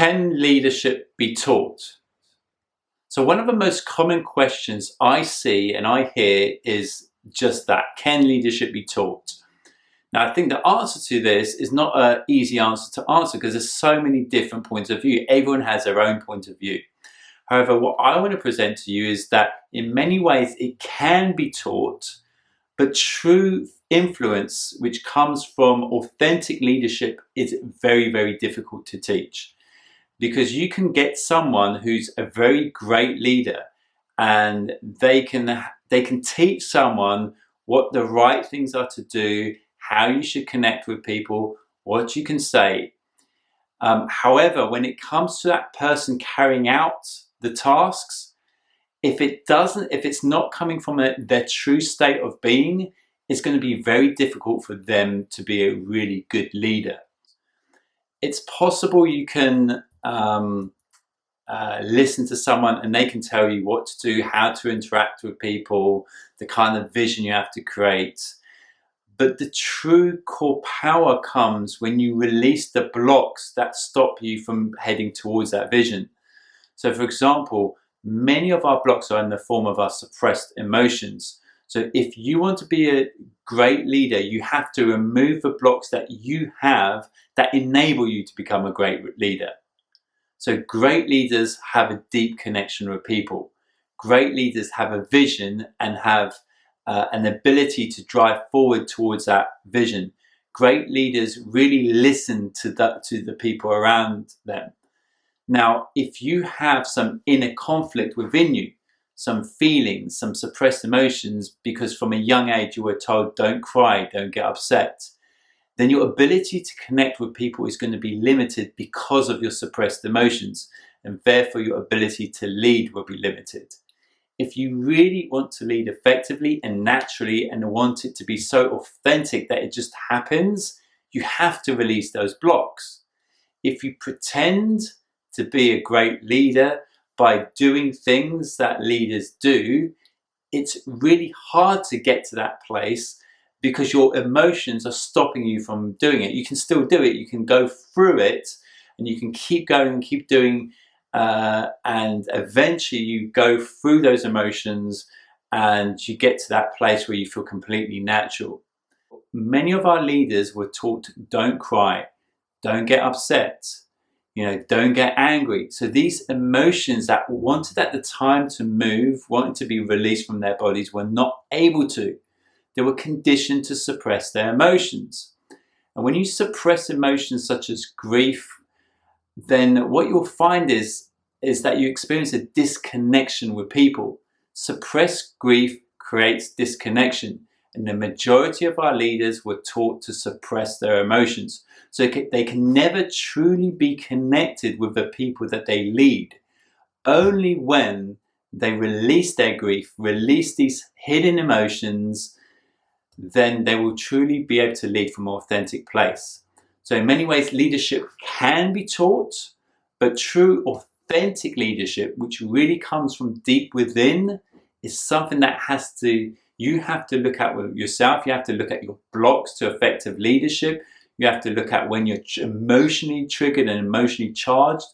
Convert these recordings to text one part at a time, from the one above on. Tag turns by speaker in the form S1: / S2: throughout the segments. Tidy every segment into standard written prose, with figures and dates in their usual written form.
S1: Can leadership be taught? So one of the most common questions I see and I hear is just that. Can leadership be taught? Now, I think the answer to this is not an easy answer to answer because there's so many different points of view. Everyone has their own point of view. However, what I want to present to you is that in many ways it can be taught, but true influence, which comes from authentic leadership, is very, very difficult to teach. Because you can get someone who's a very great leader and they can teach someone what the right things are to do, how you should connect with people, what you can say. However, when it comes to that person carrying out the tasks, if it's not coming from their true state of being, it's going to be very difficult for them to be a really good leader. It's possible you can listen to someone and they can tell you what to do, how to interact with people, the kind of vision you have to create. But the true core power comes when you release the blocks that stop you from heading towards that vision. So for example, many of our blocks are in the form of our suppressed emotions. So if you want to be a great leader, you have to remove the blocks that you have that enable you to become a great leader. So great leaders have a deep connection with people. Great leaders have a vision and have an ability to drive forward towards that vision. Great leaders really listen to the people around them. Now, if you have some inner conflict within you, some feelings, some suppressed emotions, because from a young age you were told don't cry, don't get upset, then your ability to connect with people is going to be limited because of your suppressed emotions, and therefore your ability to lead will be limited. If you really want to lead effectively and naturally and want it to be so authentic that it just happens, you have to release those blocks. If you pretend to be a great leader by doing things that leaders do, it's really hard to get to that place because your emotions are stopping you from doing it. You can still do it, you can go through it, and you can keep going and keep doing, and eventually you go through those emotions and you get to that place where you feel completely natural. Many of our leaders were taught, don't cry, don't get upset, don't get angry. So these emotions that wanted at the time to move, wanted to be released from their bodies, were not able to. They were conditioned to suppress their emotions. And when you suppress emotions such as grief, then what you'll find is that you experience a disconnection with people. Suppressed grief creates disconnection. And the majority of our leaders were taught to suppress their emotions. So they can never truly be connected with the people that they lead. Only when they release their grief, release these hidden emotions, then they will truly be able to lead from an authentic place. So in many ways, leadership can be taught, but true authentic leadership, which really comes from deep within, is something that you have to look at with yourself. You have to look at your blocks to effective leadership. You have to look at when you're emotionally triggered and emotionally charged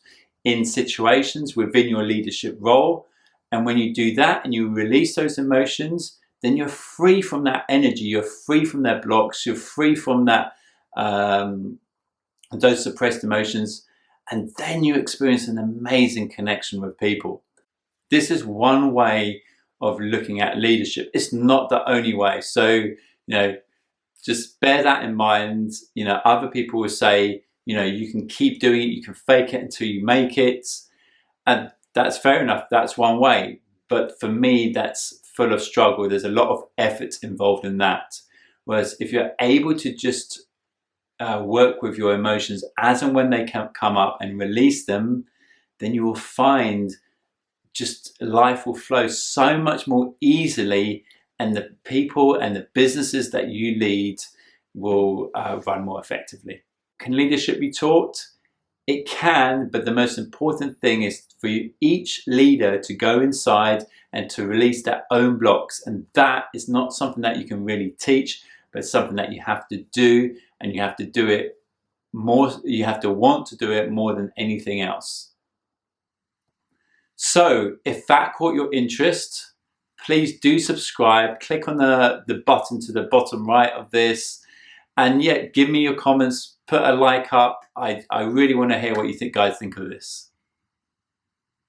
S1: in situations within your leadership role. And when you do that and you release those emotions, then you're free from that energy. You're free from their blocks. You're free from that those suppressed emotions. And then you experience an amazing connection with people. This is one way of looking at leadership. It's not the only way. So, just bear that in mind. Other people will say, you can keep doing it, you can fake it until you make it. And that's fair enough. That's one way. But for me, that's full of struggle. There's a lot of effort involved in that. Whereas if you're able to just work with your emotions as and when they come up and release them, then you will find just life will flow so much more easily, and the people and the businesses that you lead will run more effectively. Can leadership be taught? It can, but the most important thing is for each leader to go inside and to release their own blocks. And that is not something that you can really teach, but it's something that you have to do, and you have to do it you have to want to do it more than anything else. So if that caught your interest, please do subscribe. Click on the button to the bottom right of this, and yeah, give me your comments, put a like up. I really want to hear what you guys think of this.